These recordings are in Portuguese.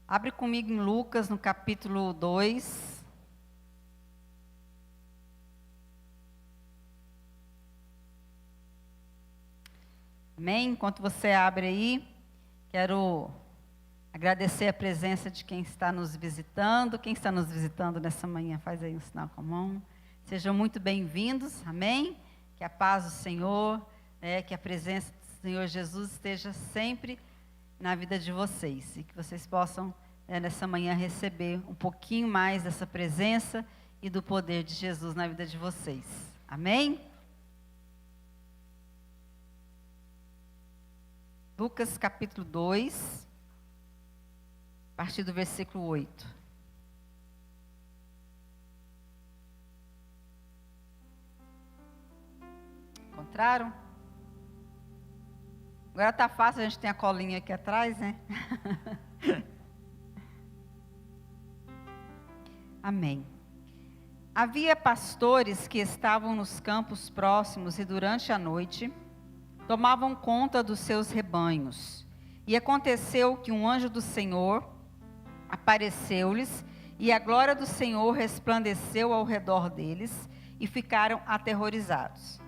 Abre comigo em Lucas, no capítulo 2. Amém? Enquanto você abre aí, quero agradecer a presença de quem está nos visitando. Quem está nos visitando nessa manhã, faz aí um sinal com a mão. Sejam muito bem-vindos, amém? Que a paz do Senhor, que a presença do Senhor Jesus esteja sempre na vida de vocês. E que vocês possam, nessa manhã, receber um pouquinho mais dessa presença e do poder de Jesus na vida de vocês. Amém? Lucas capítulo 2, a partir do versículo 8. Encontraram? Agora está fácil, a gente tem a colinha aqui atrás, né? Amém. Havia pastores que estavam nos campos próximos e durante a noite tomavam conta dos seus rebanhos. E aconteceu que um anjo do Senhor apareceu-lhes, e a glória do Senhor resplandeceu ao redor deles, e ficaram aterrorizados.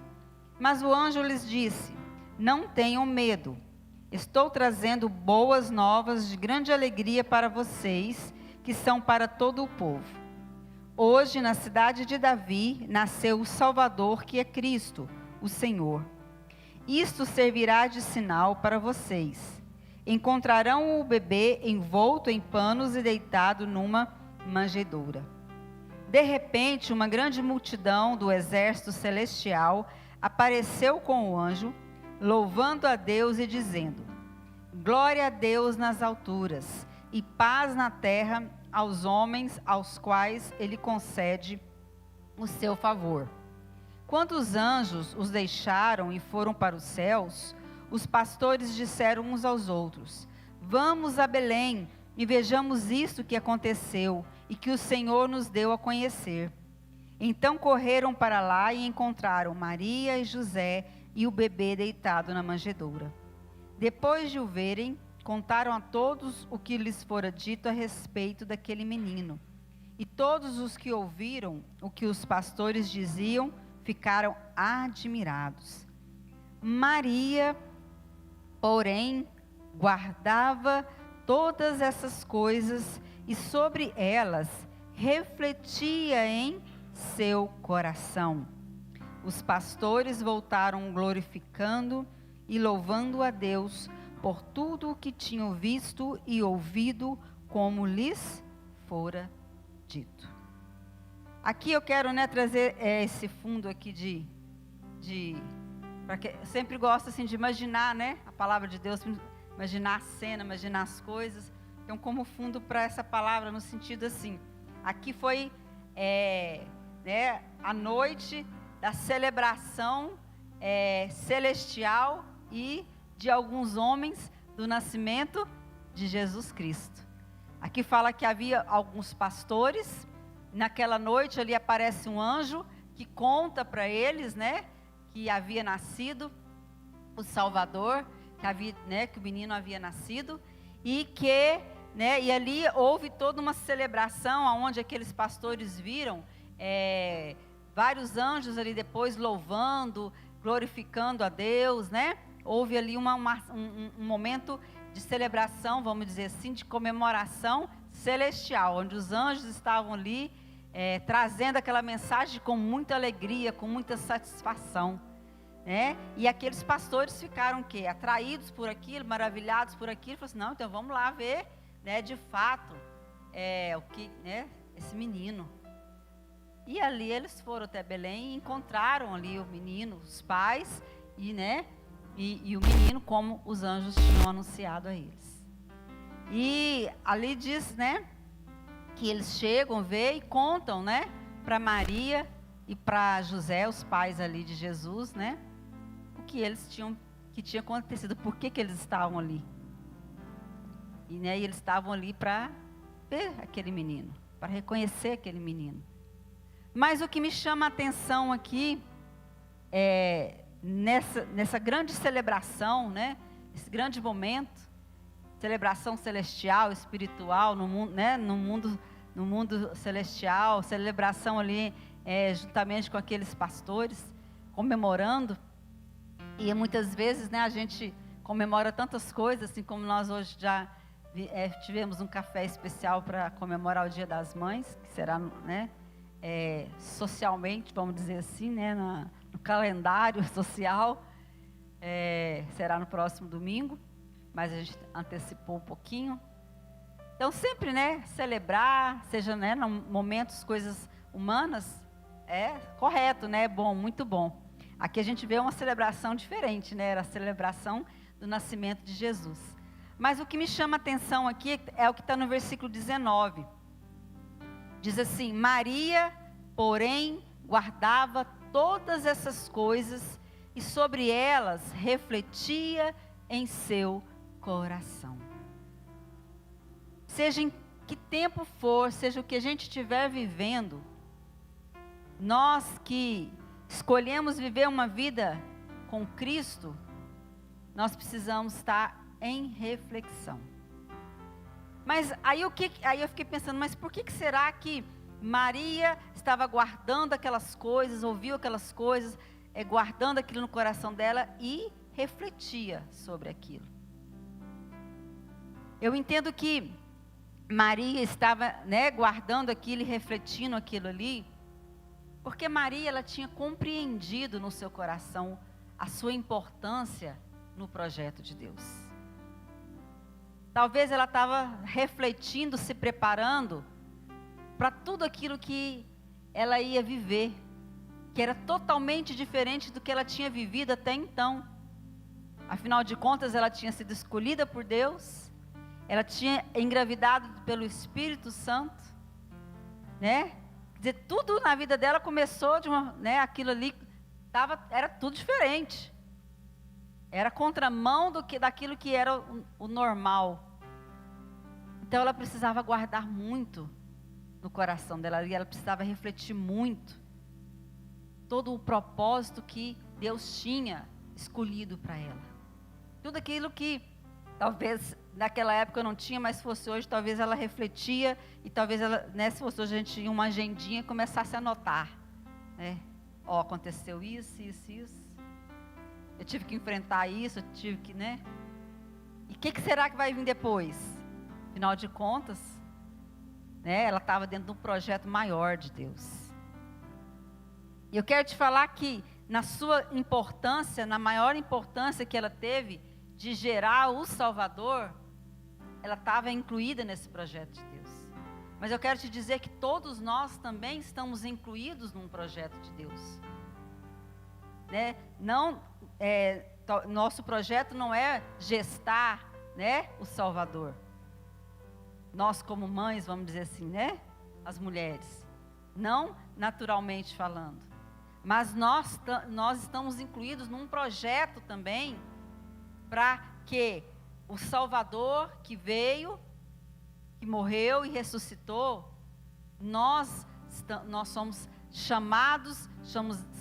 Mas o anjo lhes disse: não tenham medo, estou trazendo boas novas de grande alegria para vocês, que são para todo o povo. Hoje, na cidade de Davi, nasceu o Salvador, que é Cristo, o Senhor. Isto servirá de sinal para vocês. Encontrarão o bebê envolto em panos e deitado numa manjedoura. De repente, uma grande multidão do exército celestial apareceu com o anjo, louvando a Deus e dizendo: glória a Deus nas alturas, e paz na terra aos homens aos quais ele concede o seu favor. Quando os anjos os deixaram e foram para os céus, os pastores disseram uns aos outros: vamos a Belém e vejamos isto que aconteceu e que o Senhor nos deu a conhecer. Então correram para lá e encontraram Maria e José e o bebê deitado na manjedoura. Depois de o verem, contaram a todos o que lhes fora dito a respeito daquele menino. E todos os que ouviram o que os pastores diziam ficaram admirados. Maria, porém, guardava todas essas coisas e sobre elas refletia em seu coração. Os pastores voltaram glorificando e louvando a Deus por tudo o que tinham visto e ouvido, como lhes fora dito. Aqui eu quero trazer esse fundo aqui eu sempre gosto assim, de imaginar, a palavra de Deus, imaginar a cena, imaginar as coisas. Então, como fundo para essa palavra, no sentido assim, aqui foi a noite da celebração celestial e de alguns homens do nascimento de Jesus Cristo. Aqui fala que havia alguns pastores. Naquela noite ali aparece um anjo que conta para eles, que havia nascido o Salvador, que o menino havia nascido e que, e ali houve toda uma celebração, onde aqueles pastores viram vários anjos ali depois louvando, glorificando a Deus, Houve ali um momento de celebração, vamos dizer assim, de comemoração celestial, onde os anjos estavam ali trazendo aquela mensagem com muita alegria, com muita satisfação, E aqueles pastores ficaram atraídos por aquilo, maravilhados por aquilo, falaram assim: não, então vamos lá ver, de fato, o que, esse menino. E ali eles foram até Belém e encontraram ali o menino, os pais e o menino, como os anjos tinham anunciado a eles. E ali diz, que eles chegam, vê e contam, para Maria e para José, os pais ali de Jesus, o que que tinha acontecido, por que eles estavam ali. E eles estavam ali para ver aquele menino, para reconhecer aquele menino. Mas o que me chama a atenção aqui nessa grande celebração, esse grande momento, celebração celestial, espiritual, no mundo, né? No mundo celestial, celebração ali juntamente com aqueles pastores, comemorando. E muitas vezes, né, a gente comemora tantas coisas, assim como nós hoje já tivemos um café especial para comemorar o Dia das Mães, que será, né, socialmente, vamos dizer assim, né, no calendário social, será no próximo domingo, mas a gente antecipou um pouquinho. Então sempre, né, celebrar, seja, né, em momentos, coisas humanas, é correto, né, é bom, muito bom. Aqui a gente vê uma celebração diferente, né, era a celebração do nascimento de Jesus. Mas o que me chama a atenção aqui é o que está no versículo 19. Diz assim: Maria, porém, guardava todas essas coisas e sobre elas refletia em seu coração. Seja em que tempo for, seja o que a gente estiver vivendo, nós que escolhemos viver uma vida com Cristo, nós precisamos estar em reflexão. Mas aí eu fiquei pensando, mas por que será que Maria estava guardando aquelas coisas, ouviu aquelas coisas, guardando aquilo no coração dela e refletia sobre aquilo? Eu entendo que Maria estava, né, guardando aquilo e refletindo aquilo ali, porque Maria, ela tinha compreendido no seu coração a sua importância no projeto de Deus. Talvez ela estava refletindo, se preparando para tudo aquilo que ela ia viver, que era totalmente diferente do que ela tinha vivido até então. Afinal de contas, ela tinha sido escolhida por Deus, ela tinha engravidado pelo Espírito Santo, né? Quer dizer, tudo na vida dela começou de uma, né? Aquilo ali era tudo diferente. Era contramão daquilo que era o normal. Então ela precisava guardar muito no coração dela, e ela precisava refletir muito todo o propósito que Deus tinha escolhido para ela. Tudo aquilo que talvez naquela época não tinha, mas se fosse hoje, talvez ela refletia, e talvez ela, né, se fosse hoje a gente tinha uma agendinha e começasse a anotar, né? Ó, aconteceu isso, isso, isso. Eu tive que enfrentar isso, eu tive que, né? E o que será que vai vir depois? Afinal de contas, né, ela estava dentro de um projeto maior de Deus. E eu quero te falar que na sua importância, na maior importância que ela teve de gerar o Salvador, ela estava incluída nesse projeto de Deus. Mas eu quero te dizer que todos nós também estamos incluídos num projeto de Deus, né? Nosso projeto não é gestar, né, o Salvador. Nós como mães, vamos dizer assim, né? As mulheres. Não naturalmente falando. Mas nós estamos incluídos num projeto também para que o Salvador que veio, que morreu e ressuscitou, nós somos chamados,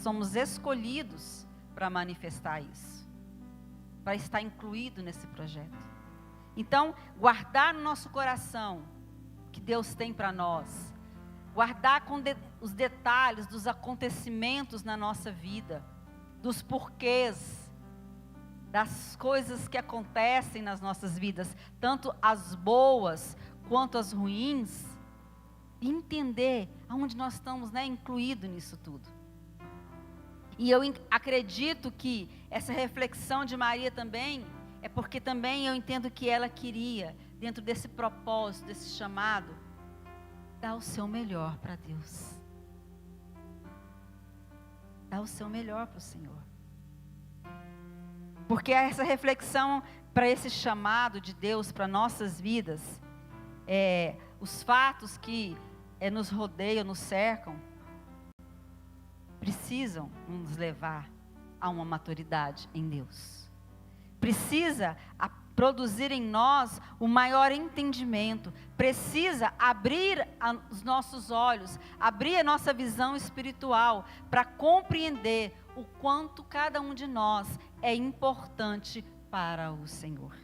somos escolhidos para manifestar isso, para estar incluído nesse projeto. Então, guardar no nosso coração o que Deus tem para nós, guardar os detalhes dos acontecimentos na nossa vida, dos porquês, das coisas que acontecem nas nossas vidas, tanto as boas quanto as ruins, e entender aonde nós estamos, né, incluídos nisso tudo. E eu acredito que essa reflexão de Maria também é porque também eu entendo que ela queria, dentro desse propósito, desse chamado, dar o seu melhor para Deus. Dar o seu melhor para o Senhor. Porque essa reflexão para esse chamado de Deus para nossas vidas, os fatos que nos rodeiam, nos cercam, precisam nos levar a uma maturidade em Deus. Precisa produzir em nós o maior entendimento, precisa abrir os nossos olhos, abrir a nossa visão espiritual para compreender o quanto cada um de nós é importante para o Senhor.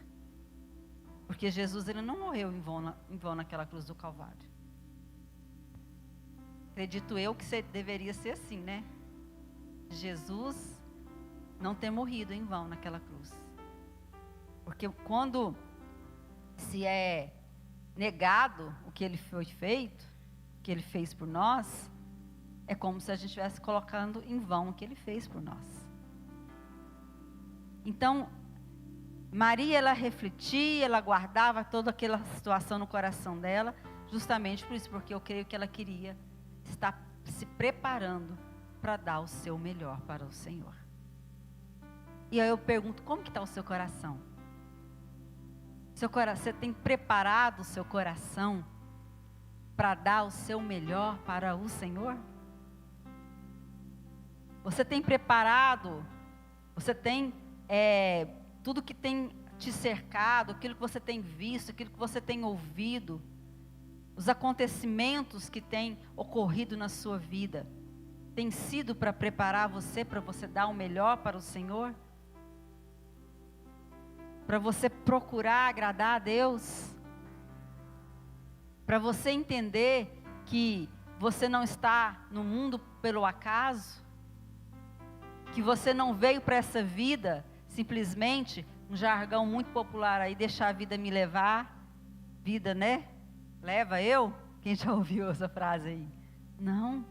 Porque Jesus, ele não morreu em vão naquela cruz do Calvário. Acredito eu que deveria ser assim, né? Jesus não ter morrido em vão naquela cruz. Porque quando se é negado o que ele foi feito, o que ele fez por nós, é como se a gente estivesse colocando em vão o que ele fez por nós. Então, Maria, ela refletia, ela guardava toda aquela situação no coração dela, justamente por isso, porque eu creio que ela queria estar se preparando para dar o seu melhor para o Senhor. E aí eu pergunto, como que está o seu coração? Você tem preparado o seu coração para dar o seu melhor para o Senhor? Você tem preparado, você tem tudo que tem te cercado, aquilo que você tem visto, aquilo que você tem ouvido, os acontecimentos que têm ocorrido na sua vida, tem sido para preparar você, para você dar o melhor para o Senhor? Para você procurar agradar a Deus? Para você entender que você não está no mundo pelo acaso? Que você não veio para essa vida simplesmente, um jargão muito popular aí, deixar a vida me levar? Vida, né? Leva eu? Quem já ouviu essa frase aí? Não.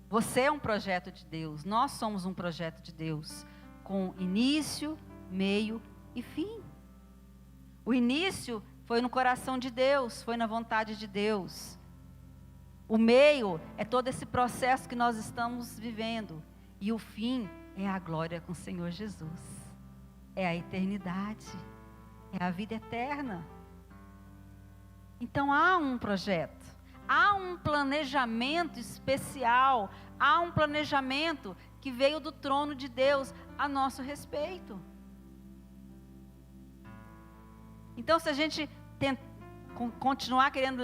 Você é um projeto de Deus, nós somos um projeto de Deus, com início, meio e fim. O início foi no coração de Deus, foi na vontade de Deus. O meio é todo esse processo que nós estamos vivendo. E o fim é a glória com o Senhor Jesus. É a eternidade, é a vida eterna. Então há um projeto, há um planejamento especial, há um planejamento que veio do trono de Deus a nosso respeito. Então, se a gente continuar querendo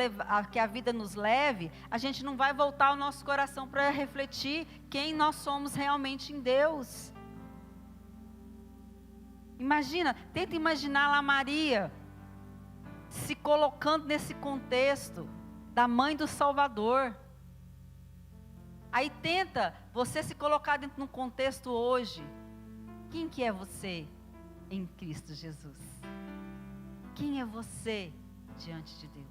que a vida nos leve, a gente não vai voltar o nosso coração para refletir quem nós somos realmente em Deus. Imagina, tenta imaginar lá Maria se colocando nesse contexto da mãe do Salvador. Aí tenta você se colocar dentro de um contexto hoje. Quem que é você em Cristo Jesus? Quem é você diante de Deus?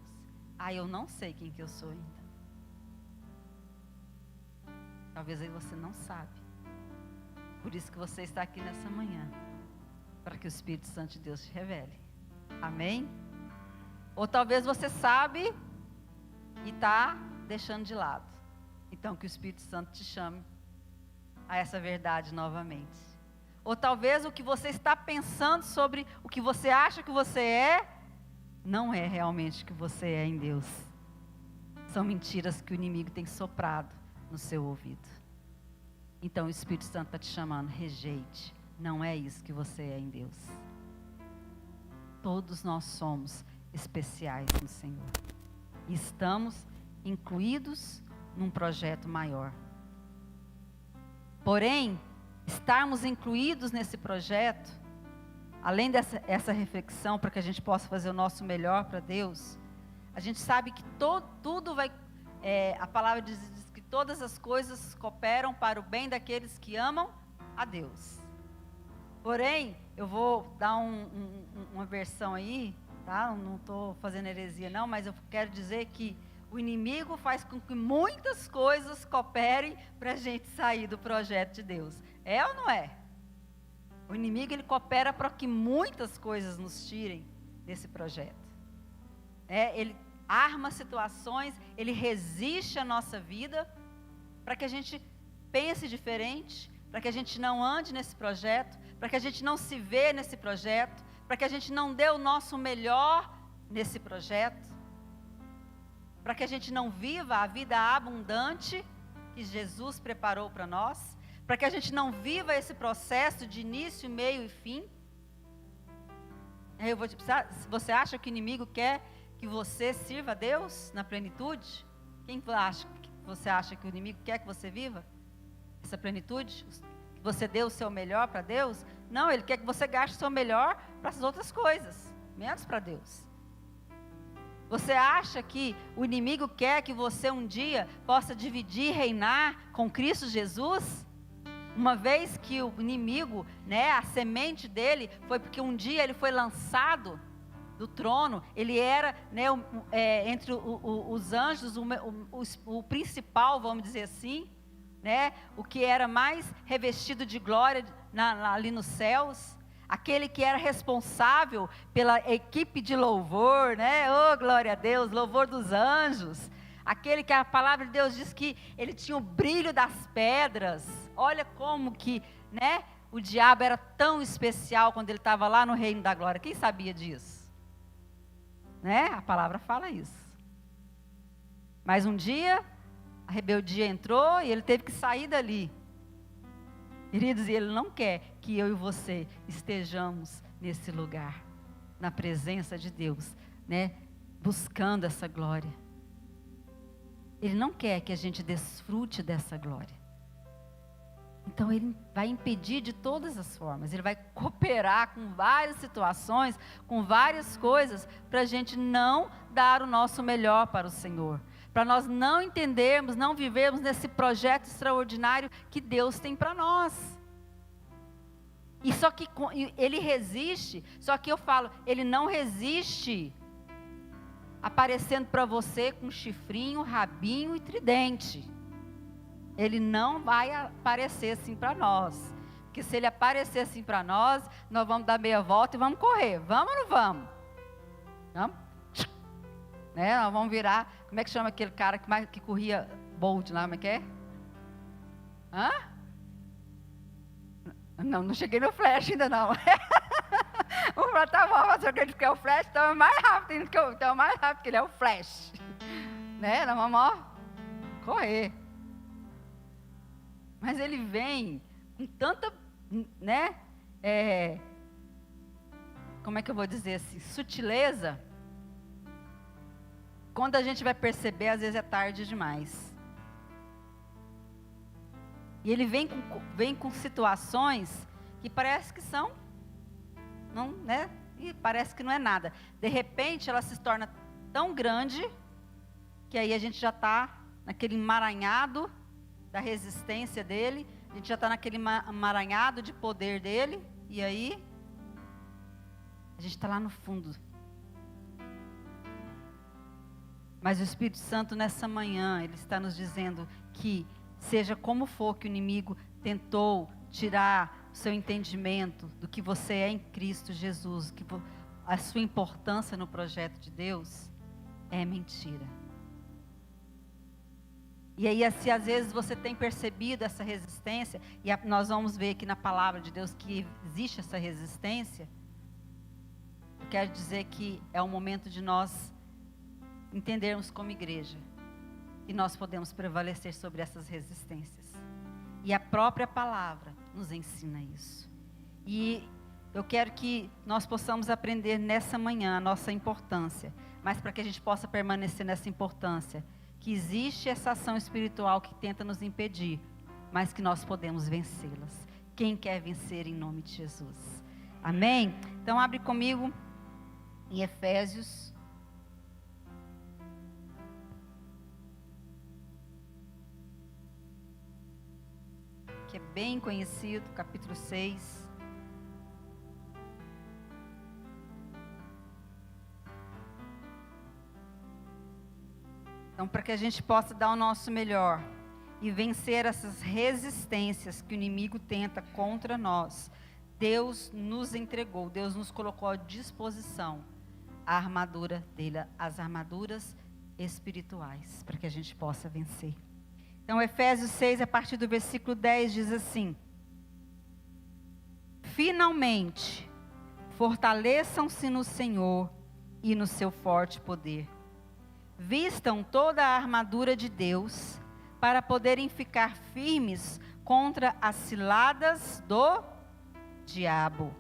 Eu não sei quem que eu sou ainda. Talvez aí você não sabe. Por isso que você está aqui nessa manhã, para que o Espírito Santo de Deus te revele. Amém? Ou talvez você sabe e está deixando de lado. Então que o Espírito Santo te chame a essa verdade novamente. Ou talvez o que você está pensando sobre o que você acha que você é, não é realmente o que você é em Deus. São mentiras que o inimigo tem soprado no seu ouvido. Então o Espírito Santo está te chamando, rejeite. Não é isso que você é em Deus. Todos nós somos especiais no Senhor. E estamos incluídos num projeto maior. Porém, estarmos incluídos nesse projeto, além dessa reflexão, para que a gente possa fazer o nosso melhor para Deus, a gente sabe que tudo vai, a palavra diz que todas as coisas cooperam para o bem daqueles que amam a Deus. Porém, eu vou dar uma versão aí, tá? Não estou fazendo heresia não, mas eu quero dizer que o inimigo faz com que muitas coisas cooperem para a gente sair do projeto de Deus. É ou não é? O inimigo, ele coopera para que muitas coisas nos tirem desse projeto. Ele arma situações, ele resiste à nossa vida para que a gente pense diferente, para que a gente não ande nesse projeto, para que a gente não se vê nesse projeto, para que a gente não dê o nosso melhor nesse projeto, para que a gente não viva a vida abundante que Jesus preparou para nós, para que a gente não viva esse processo de início, meio e fim. Você acha que o inimigo quer que você sirva a Deus na plenitude? Você acha que o inimigo quer que você viva essa plenitude? Que você dê o seu melhor para Deus? Não, ele quer que você gaste o seu melhor para as outras coisas, menos para Deus. Você acha que o inimigo quer que você um dia possa dividir e reinar com Cristo Jesus? Uma vez que o inimigo, né, a semente dele, foi porque um dia ele foi lançado do trono, ele era, né, entre os anjos, o principal, vamos dizer assim, né, o que era mais revestido de glória ali nos céus, aquele que era responsável pela equipe de louvor, né, oh glória a Deus, louvor dos anjos, aquele que a palavra de Deus diz que ele tinha o brilho das pedras. Olha como que, né, o diabo era tão especial quando ele estava lá no reino da glória. Quem sabia disso? Né? A palavra fala isso. Mas um dia, a rebeldia entrou e ele teve que sair dali. Queridos, e ele não quer que eu e você estejamos nesse lugar, na presença de Deus, né? Buscando essa glória. Ele não quer que a gente desfrute dessa glória. Então ele vai impedir de todas as formas, ele vai cooperar com várias situações, com várias coisas, para a gente não dar o nosso melhor para o Senhor, para nós não entendermos, não vivermos nesse projeto extraordinário que Deus tem para nós. E só que ele resiste, só que eu falo, ele não resiste aparecendo para você com chifrinho, rabinho e tridente. Ele não vai aparecer assim para nós. Porque se ele aparecer assim para nós, nós vamos dar meia volta e vamos correr. Vamos ou não vamos? Vamos? Né? Nós vamos virar, como é que chama aquele cara que corria Bolt lá, como é que é? Hã? Não cheguei no Flash ainda não. O Flash tá bom, mas eu que é o Flash, então é mais rápido que então mais rápido que ele é o Flash. Né? Nós vamos, ó, correr. Mas ele vem com tanta, né, como é que eu vou dizer assim, sutileza, quando a gente vai perceber, às vezes é tarde demais. E ele vem com situações que parece que são, não, né, e parece que não é nada. De repente, ela se torna tão grande, que aí a gente já está naquele emaranhado da resistência dele, a gente já está naquele emaranhado de poder dele, e aí, a gente está lá no fundo. Mas o Espírito Santo nessa manhã, ele está nos dizendo que, seja como for que o inimigo tentou tirar o seu entendimento do que você é em Cristo Jesus, que a sua importância no projeto de Deus, é mentira. E aí, se às vezes você tem percebido essa resistência, e nós vamos ver aqui na palavra de Deus que existe essa resistência, eu quero dizer que é o momento de nós entendermos como igreja, que nós podemos prevalecer sobre essas resistências. E a própria palavra nos ensina isso. E eu quero que nós possamos aprender nessa manhã a nossa importância, mas para que a gente possa permanecer nessa importância, que existe essa ação espiritual que tenta nos impedir, mas que nós podemos vencê-las. Quem quer vencer em nome de Jesus? Amém? Então abre comigo em Efésios. Que é bem conhecido, capítulo 6. Então, para que a gente possa dar o nosso melhor e vencer essas resistências que o inimigo tenta contra nós, Deus nos entregou, Deus nos colocou à disposição a armadura dele, as armaduras espirituais, para que a gente possa vencer. Então, Efésios 6, a partir do versículo 10, diz assim: finalmente, fortaleçam-se no Senhor e no seu forte poder. Vistam toda a armadura de Deus, para poderem ficar firmes contra as ciladas do diabo.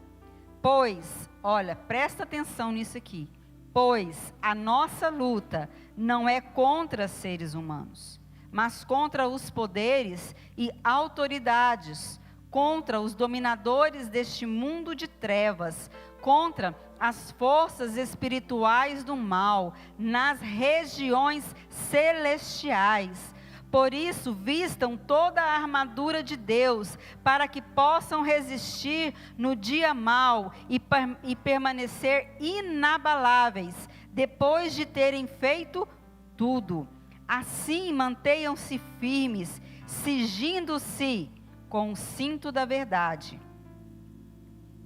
Pois, olha, presta atenção nisso aqui. Pois a nossa luta não é contra seres humanos, mas contra os poderes e autoridades, contra os dominadores deste mundo de trevas, contra as forças espirituais do mal, nas regiões celestiais. Por isso, vistam toda a armadura de Deus, para que possam resistir no dia mau e permanecer inabaláveis, depois de terem feito tudo. Assim, mantenham-se firmes, cingindo-se com o cinto da verdade,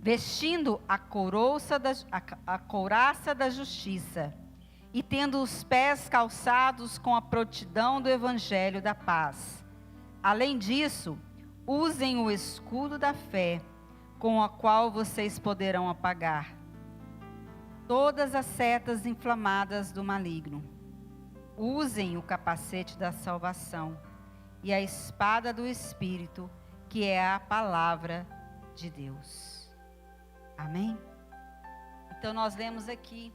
vestindo a couraça da justiça, e tendo os pés calçados com a prontidão do evangelho da paz. Além disso, usem o escudo da fé, com a qual vocês poderão apagar todas as setas inflamadas do maligno. Usem o capacete da salvação e a espada do Espírito, que é a palavra de Deus. Amém? Então nós lemos aqui,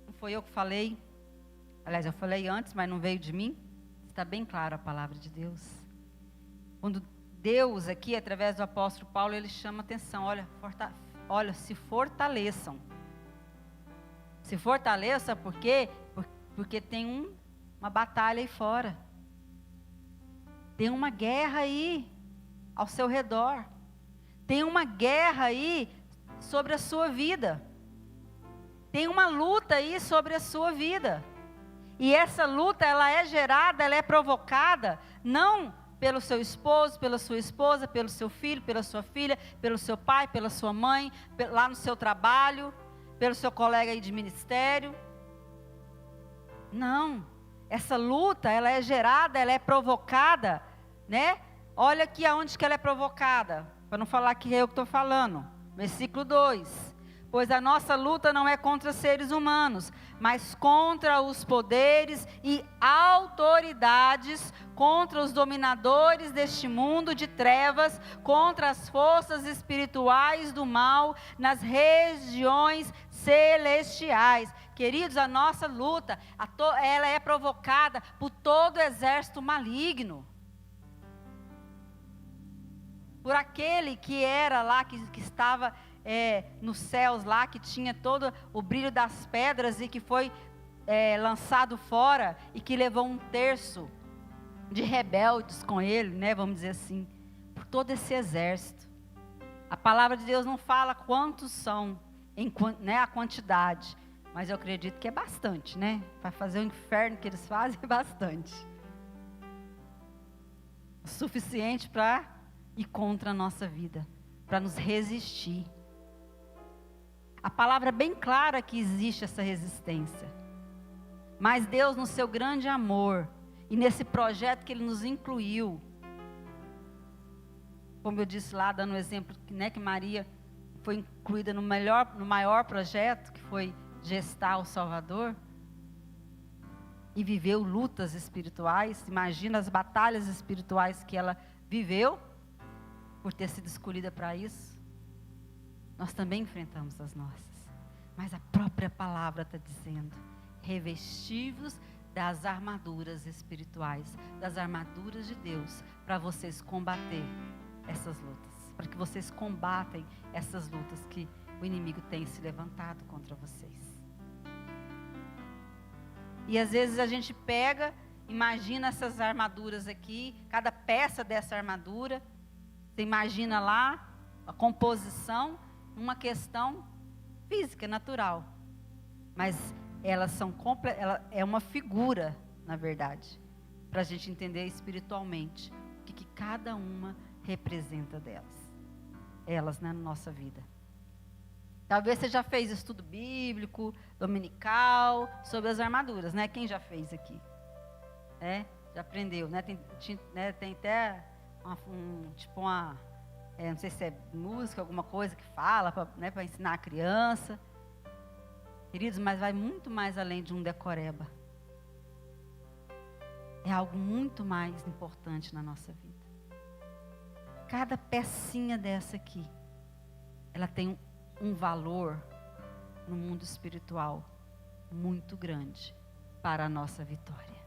não foi eu que falei, aliás eu falei antes, mas não veio de mim, está bem claro a palavra de Deus. Quando Deus aqui, através do apóstolo Paulo, ele chama atenção, olha, se fortaleçam. Se fortaleça porque tem uma batalha aí fora. Tem uma guerra aí ao seu redor. Tem uma guerra aí sobre a sua vida. Tem uma luta aí sobre a sua vida. E essa luta, ela é gerada, ela é provocada, não pelo seu esposo, pela sua esposa, pelo seu filho, pela sua filha, pelo seu pai, pela sua mãe, lá no seu trabalho, pelo seu colega aí de ministério. Não. Essa luta, ela é gerada, ela é provocada, né? Olha aqui aonde que ela é provocada, para não falar que eu que estou falando. Versículo 2. Pois a nossa luta não é contra seres humanos, mas contra os poderes e autoridades, contra os dominadores deste mundo de trevas, contra as forças espirituais do mal nas regiões celestiais. Queridos, a nossa luta, ela é provocada por todo o exército maligno. Por aquele que era lá, que estava nos céus lá, que tinha todo o brilho das pedras e que foi lançado fora e que levou 1/3 de rebeldes com ele, né, vamos dizer assim, por todo esse exército. A palavra de Deus não fala quantos são, né, a quantidade, mas eu acredito que é bastante, né? Para fazer o inferno que eles fazem é bastante. O suficiente para ir contra a nossa vida, para nos resistir. A palavra é bem clara que existe essa resistência. Mas Deus, no seu grande amor, e nesse projeto que Ele nos incluiu, como eu disse lá, dando o exemplo, né, que Maria foi incluída no maior projeto, que foi gestar o Salvador, e viveu lutas espirituais. Imagina as batalhas espirituais que ela viveu, por ter sido escolhida para isso. Nós também enfrentamos as nossas, mas a própria palavra está dizendo: revestivos das armaduras espirituais, das armaduras de Deus, para vocês combater essas lutas, para que vocês combatem essas lutas que o inimigo tem se levantado contra vocês. E às vezes a gente pega, imagina essas armaduras aqui, cada peça dessa armadura, você imagina lá a composição, uma questão física, natural, mas elas são ela é uma figura, na verdade, para a gente entender espiritualmente o que cada uma representa elas, né, na nossa vida. Talvez você já fez estudo bíblico, dominical, sobre as armaduras, né? Quem já fez aqui? Já aprendeu, né? Tem até não sei se é música, alguma coisa que fala, para ensinar a criança. Queridos, mas vai muito mais além de um decoreba. É algo muito mais importante na nossa vida. Cada pecinha dessa aqui, ela tem um valor no mundo espiritual muito grande para a nossa vitória,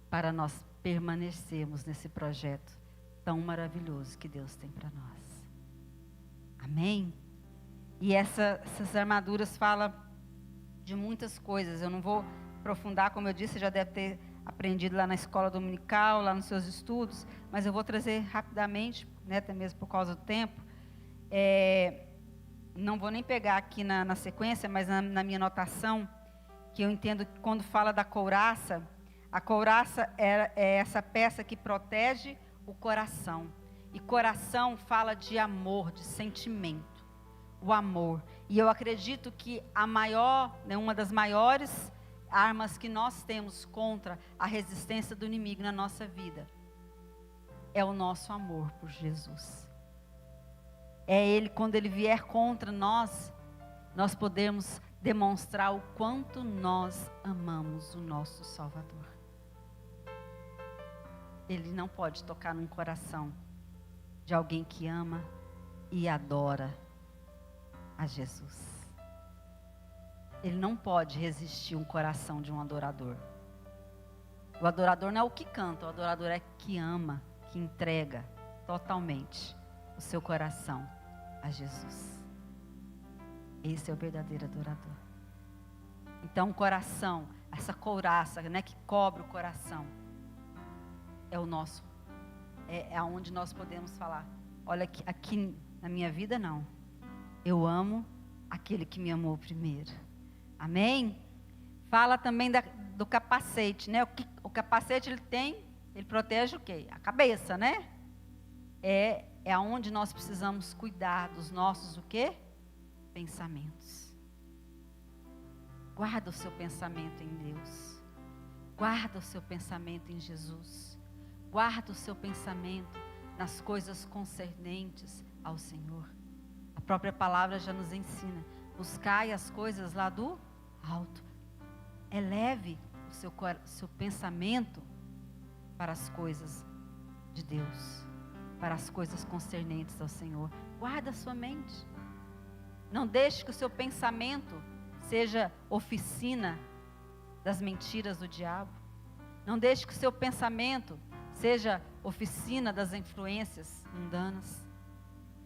para nós permanecermos nesse projeto tão maravilhoso que Deus tem para nós. Amém? E essas armaduras falam de muitas coisas. Eu não vou aprofundar, como eu disse, você já deve ter aprendido lá na escola dominical, lá nos seus estudos, mas eu vou trazer rapidamente, né, até mesmo por causa do tempo. Não vou nem pegar aqui na sequência, mas na minha anotação, que eu entendo que quando fala da couraça, a couraça é essa peça que protege o coração. E coração fala de amor, de sentimento, o amor. E eu acredito que a maior, né, uma das maiores armas que nós temos contra a resistência do inimigo na nossa vida é o nosso amor por Jesus. É Ele, quando Ele vier contra nós, nós podemos demonstrar o quanto nós amamos o nosso Salvador. Ele não pode tocar num coração de alguém que ama e adora a Jesus. Ele não pode resistir um coração de um adorador. O adorador não é o que canta, o adorador é que ama, que entrega totalmente o seu coração a Jesus. Esse é o verdadeiro adorador. Então o coração, essa couraça, né, que cobre o coração, é o nosso, é onde nós podemos falar, olha, aqui na minha vida não, eu amo aquele que me amou primeiro. Amém? Fala também do capacete, né? O capacete ele protege o quê? A cabeça, né? É aonde nós precisamos cuidar dos nossos o quê? Pensamentos. Guarda o seu pensamento em Deus. Guarda o seu pensamento em Jesus. Guarda o seu pensamento nas coisas concernentes ao Senhor. A própria palavra já nos ensina. Buscai as coisas lá do alto. Eleve o seu pensamento para as coisas de Deus, para as coisas concernentes ao Senhor. Guarda a sua mente. Não deixe que o seu pensamento seja oficina das mentiras do diabo. Não deixe que o seu pensamento seja oficina das influências mundanas.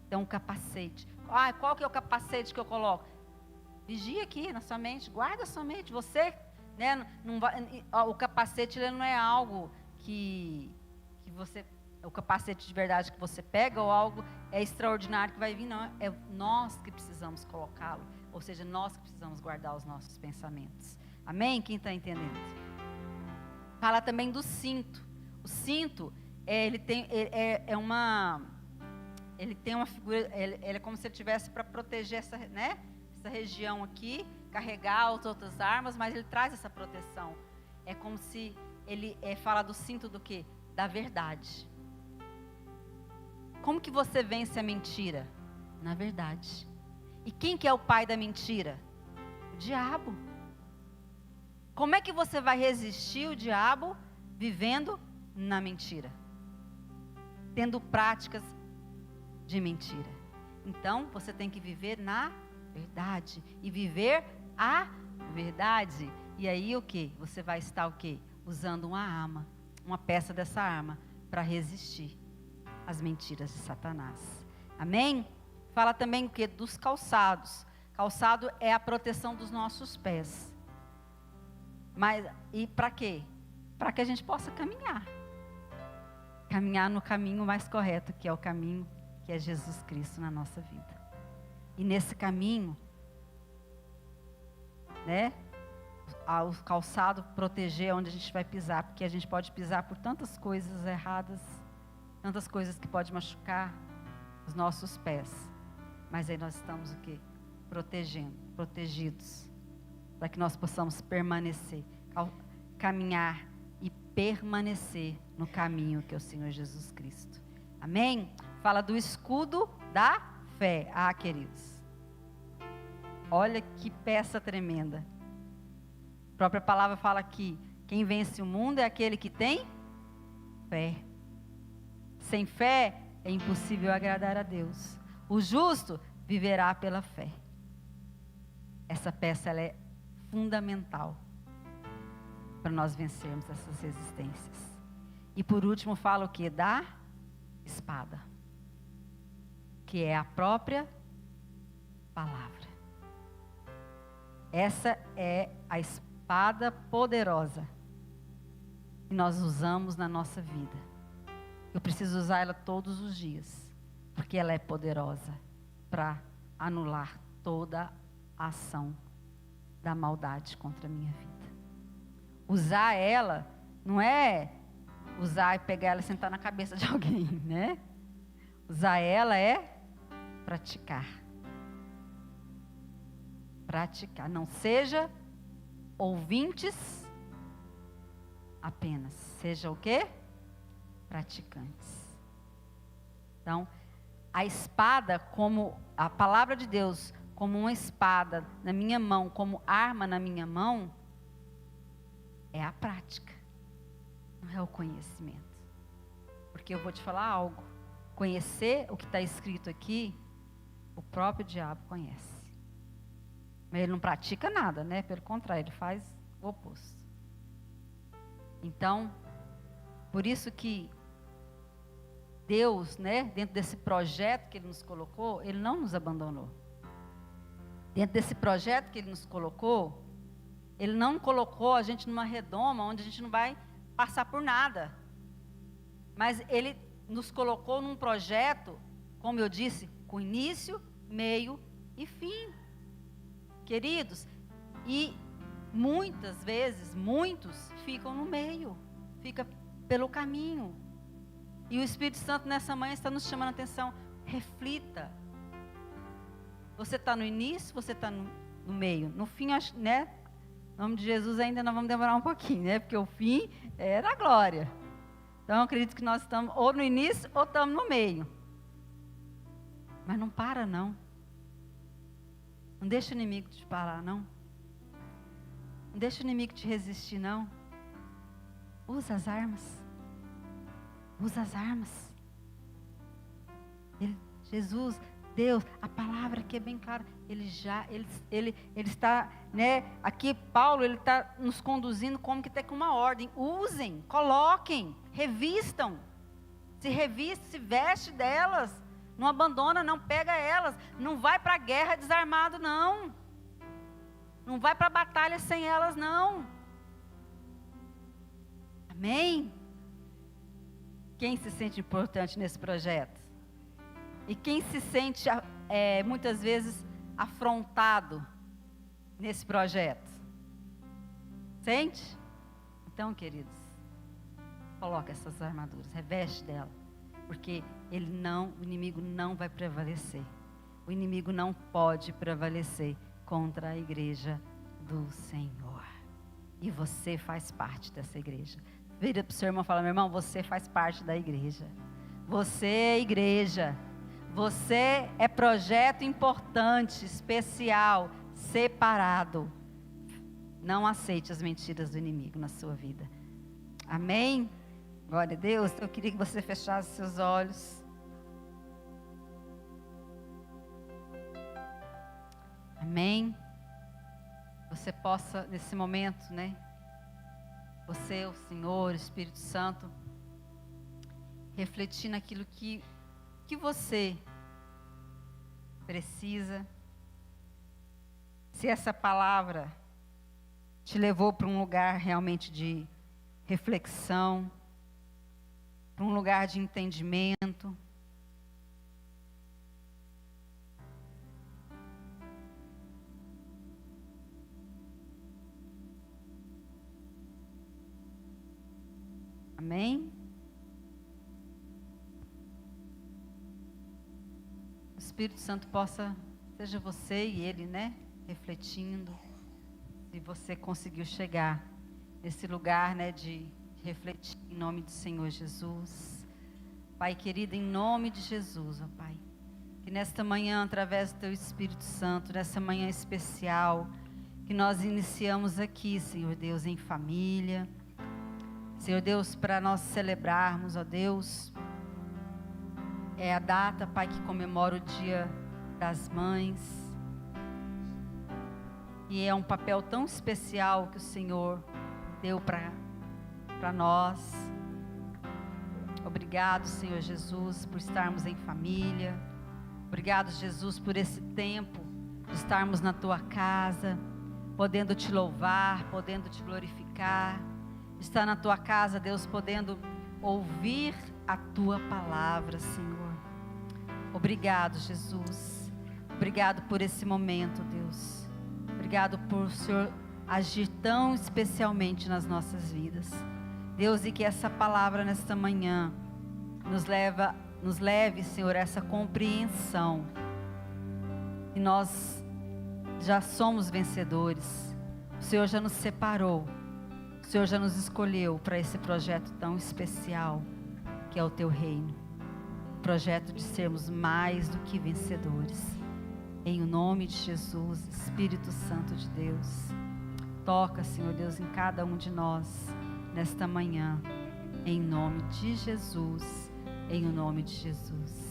Então, um capacete. Qual que é o capacete que eu coloco? Vigia aqui na sua mente, guarda a sua mente. Você, né, não vai, o capacete ele não é algo que você, o capacete de verdade que você pega ou algo extraordinário que vai vir, não. É nós que precisamos colocá-lo. Ou seja, nós que precisamos guardar os nossos pensamentos. Amém? Quem está entendendo? Fala também do cinto. O cinto, ele tem uma figura, ele é como se ele tivesse para proteger essa, né? Essa região aqui, carregar as outras armas, mas ele traz essa proteção. É como se ele fala do cinto do quê? Da verdade. Como que você vence a mentira? Na verdade. E quem que é o pai da mentira? O diabo. Como é que você vai resistir o diabo vivendo na mentira? Tendo práticas de mentira. Então, você tem que viver na verdade e viver a verdade. E aí o que? Você vai estar o quê? Usando uma arma, uma peça dessa arma para resistir às mentiras de Satanás. Amém? Fala também o que? Dos calçados. Calçado é a proteção dos nossos pés. Mas e para quê? Para que a gente possa caminhar. Caminhar no caminho mais correto, que é o caminho que é Jesus Cristo na nossa vida. E nesse caminho, né, o calçado proteger onde a gente vai pisar, porque a gente pode pisar por tantas coisas erradas, tantas coisas que podem machucar os nossos pés. Mas aí nós estamos o quê? Protegidos, para que nós possamos permanecer, caminhar e permanecer no caminho que é o Senhor Jesus Cristo. Amém? Fala do escudo da fé. Queridos, olha que peça tremenda. A própria palavra fala que quem vence o mundo é aquele que tem fé. Sem fé é impossível agradar a Deus. O justo viverá pela fé. Essa peça ela é fundamental para nós vencermos essas resistências. E por último fala o que? Da espada, que é a própria palavra. Essa é a espada poderosa que nós usamos na nossa vida. Eu preciso usar ela todos os dias, porque ela é poderosa para anular toda a ação da maldade contra a minha vida. Usar ela não é usar e pegar ela e sentar na cabeça de alguém, né? Usar ela é praticar. Praticar. Não seja ouvintes apenas. Seja o quê? Praticantes. Então, a espada, como a palavra de Deus, como uma espada na minha mão, como arma na minha mão, é a prática, não é o conhecimento. Porque eu vou te falar algo. Conhecer o que está escrito aqui, o próprio diabo conhece. Mas ele não pratica nada, né? Pelo contrário, ele faz o oposto. Então, por isso que Deus, né, dentro desse projeto que Ele nos colocou, Ele não nos abandonou. Dentro desse projeto que Ele nos colocou, Ele não colocou a gente numa redoma onde a gente não vai passar por nada. Mas Ele nos colocou num projeto, como eu disse, com início, meio e fim. Queridos, e muitas vezes, muitos ficam no meio, fica pelo caminho. E o Espírito Santo nessa manhã está nos chamando a atenção. Reflita. Você está no início, você está no meio. No fim, né? Em nome de Jesus ainda nós vamos demorar um pouquinho, né? Porque o fim é da glória. Então eu acredito que nós estamos ou no início ou estamos no meio. Mas não para não. Não deixa o inimigo te parar não. Não deixa o inimigo te resistir não. Usa as armas. Usa as armas. Jesus, Deus, a palavra aqui é bem clara. Ele está, né? Aqui Paulo, ele está nos conduzindo como que tem uma ordem. Usem, coloquem, revistam. Se reviste, se veste delas. Não abandona, não pega elas. Não vai para a guerra desarmado, não. Não vai para a batalha sem elas, não. Amém? Quem se sente importante nesse projeto? E quem se sente, muitas vezes, afrontado nesse projeto? Sente? Então, queridos, coloca essas armaduras, reveste dela. Porque o inimigo não vai prevalecer. O inimigo não pode prevalecer contra a igreja do Senhor. E você faz parte dessa igreja. Vira para o seu irmão e fala: meu irmão, você faz parte da igreja. Você é igreja. Você é projeto importante, especial, separado. Não aceite as mentiras do inimigo na sua vida. Amém? Glória a Deus. Eu queria que você fechasse seus olhos. Amém? Você possa, nesse momento, né? Você, o Senhor, o Espírito Santo, refletir naquilo que você precisa. Se essa palavra te levou para um lugar realmente de reflexão, para um lugar de entendimento, amém? O Espírito Santo possa, seja você e ele, né? Refletindo. Se você conseguiu chegar nesse lugar, né? De refletir em nome do Senhor Jesus. Pai querido, em nome de Jesus, ó Pai. Que nesta manhã, através do Teu Espírito Santo, nessa manhã especial, que nós iniciamos aqui, Senhor Deus, em família. Senhor Deus, para nós celebrarmos, ó Deus, é a data, Pai, que comemora o Dia das Mães. E é um papel tão especial que o Senhor deu para nós. Obrigado. Obrigado, Senhor Jesus, por estarmos em família. Obrigado, Jesus, por esse tempo de estarmos na Tua casa, podendo Te louvar, podendo Te glorificar. Estar na Tua casa, Deus, podendo ouvir a Tua palavra, Senhor. Obrigado, Jesus. Obrigado por esse momento, Deus. Obrigado por o Senhor agir tão especialmente nas nossas vidas. Deus, e que essa palavra nesta manhã nos leve, Senhor, a essa compreensão. E nós já somos vencedores. O Senhor já nos separou. O Senhor já nos escolheu para esse projeto tão especial que é o Teu reino. O projeto de sermos mais do que vencedores. Em o nome de Jesus, Espírito Santo de Deus, toca, Senhor Deus, em cada um de nós nesta manhã. Em nome de Jesus. Em o nome de Jesus.